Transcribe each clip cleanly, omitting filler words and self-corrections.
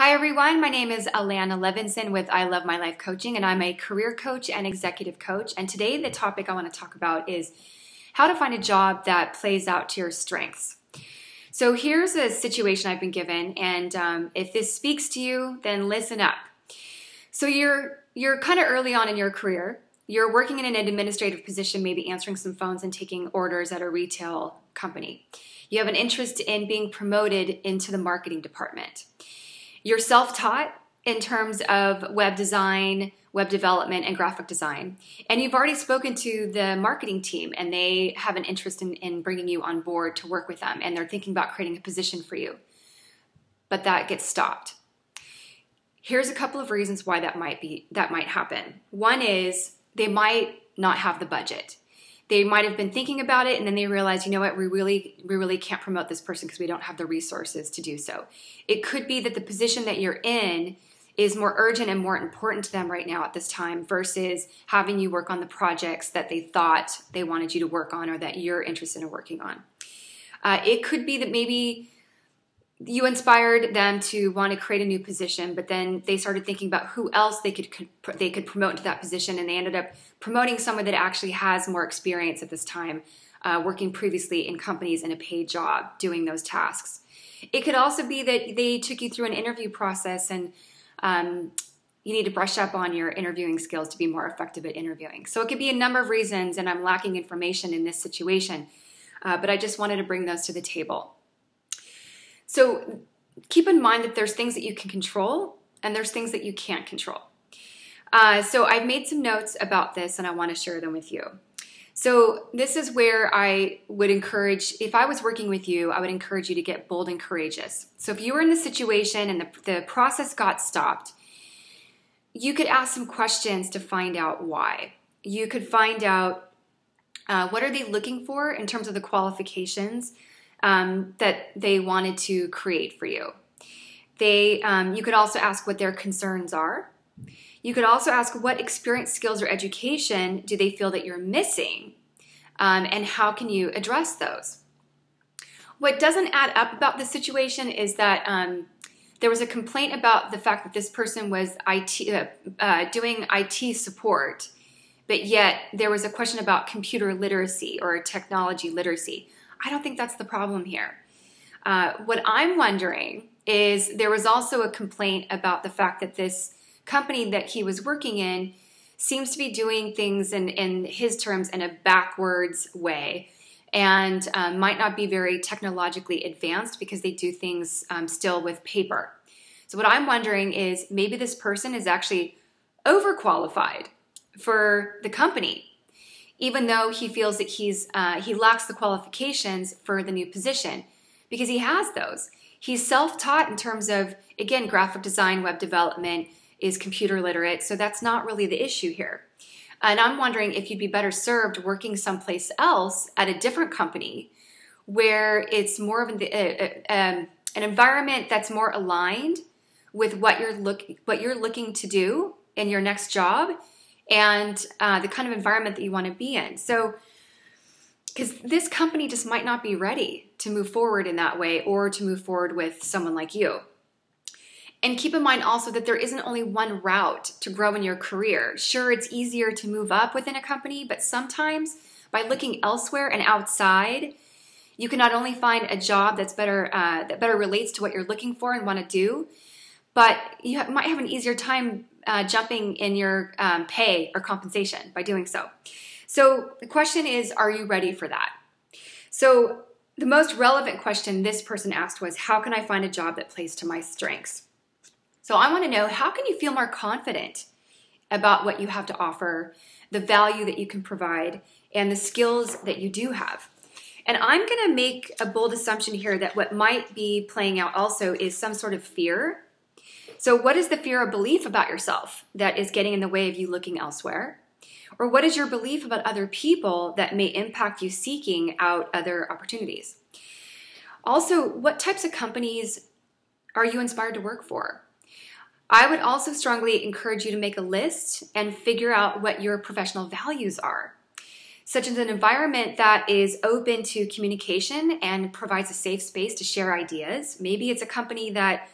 Hi everyone, my name is Alanna Levenson with I Love My Life Coaching, and I'm a career coach and executive coach. And today the topic I want to talk about is how to find a job that plays out to your strengths. So here's a situation I've been given, and if this speaks to you, then listen up. So you're kind of early on in your career. You're working in an administrative position, maybe answering some phones and taking orders at a retail company. You have an interest in being promoted into the marketing department. You're self-taught in terms of web design, web development, and graphic design. And you've already spoken to the marketing team, and they have an interest in bringing you on board to work with them, and they're thinking about creating a position for you. But that gets stopped. Here's a couple of reasons why that might happen. One is they might not have the budget. They might have been thinking about it, and then they realize, you know what, we really can't promote this person because we don't have the resources to do so. It could be that the position that you're in is more urgent and more important to them right now at this time versus having you work on the projects that they thought they wanted you to work on or that you're interested in working on. It could be that maybe you inspired them to want to create a new position, but then they started thinking about who else they could promote into that position, and they ended up promoting someone that actually has more experience at this time, working previously in companies in a paid job doing those tasks. It could also be that they took you through an interview process, and you need to brush up on your interviewing skills to be more effective at interviewing. So it could be a number of reasons, and I'm lacking information in this situation, but I just wanted to bring those to the table. So keep in mind that there's things that you can control and there's things that you can't control. So I've made some notes about this and I want to share them with you. So this is where I would encourage, if I was working with you, I would encourage you to get bold and courageous. So if you were in the situation and the process got stopped, you could ask some questions to find out why. You could find out what are they looking for in terms of the qualifications that they wanted to create for you. You could also ask what their concerns are. You could also ask what experience, skills, or education do they feel that you're missing, and how can you address those? What doesn't add up about this situation is that there was a complaint about the fact that this person was doing IT support, but yet there was a question about computer literacy or technology literacy. I don't think that's the problem here. What I'm wondering is there was also a complaint about the fact that this company that he was working in seems to be doing things in his terms in a backwards way and might not be very technologically advanced because they do things still with paper. So what I'm wondering is maybe this person is actually overqualified for the company, even though he feels that he lacks the qualifications for the new position, because he has those. He's self-taught in terms of, again, graphic design, web development, is computer literate, so that's not really the issue here. And I'm wondering if you'd be better served working someplace else at a different company where it's more of an environment that's more aligned with what you're looking to do in your next job, and the kind of environment that you want to be in. So, because this company just might not be ready to move forward in that way or to move forward with someone like you. And keep in mind also that there isn't only one route to grow in your career. Sure, it's easier to move up within a company, but sometimes by looking elsewhere and outside, you can not only find a job that's that better relates to what you're looking for and want to do, but you might have an easier time jumping in your pay or compensation by doing so. So the question is, are you ready for that? So the most relevant question this person asked was, how can I find a job that plays to my strengths? So I want to know, how can you feel more confident about what you have to offer, the value that you can provide, and the skills that you do have? And I'm going to make a bold assumption here that what might be playing out also is some sort of fear. So what is the fear or belief about yourself that is getting in the way of you looking elsewhere? Or what is your belief about other people that may impact you seeking out other opportunities? Also, what types of companies are you inspired to work for? I would also strongly encourage you to make a list and figure out what your professional values are, such as an environment that is open to communication and provides a safe space to share ideas. Maybe it's a company that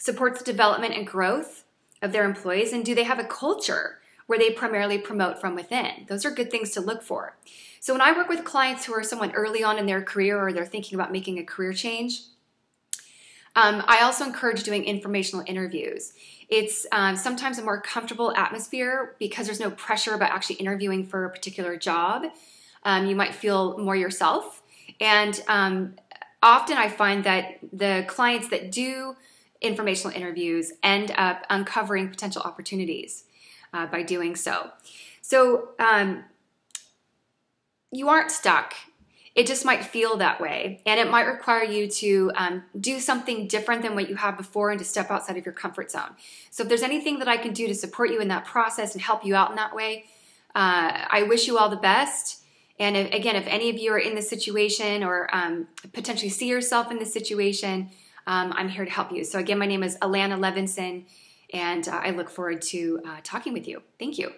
supports the development and growth of their employees, and do they have a culture where they primarily promote from within? Those are good things to look for. So when I work with clients who are someone early on in their career or they're thinking about making a career change, I also encourage doing informational interviews. It's sometimes a more comfortable atmosphere because there's no pressure about actually interviewing for a particular job. You might feel more yourself. And often I find that the clients that do informational interviews end up uncovering potential opportunities by doing so. So you aren't stuck. It just might feel that way. And it might require you to do something different than what you have before and to step outside of your comfort zone. So if there's anything that I can do to support you in that process and help you out in that way, I wish you all the best. And again, if any of you are in this situation or potentially see yourself in this situation, I'm here to help you. So again, my name is Alanna Levenson, and I look forward to talking with you. Thank you.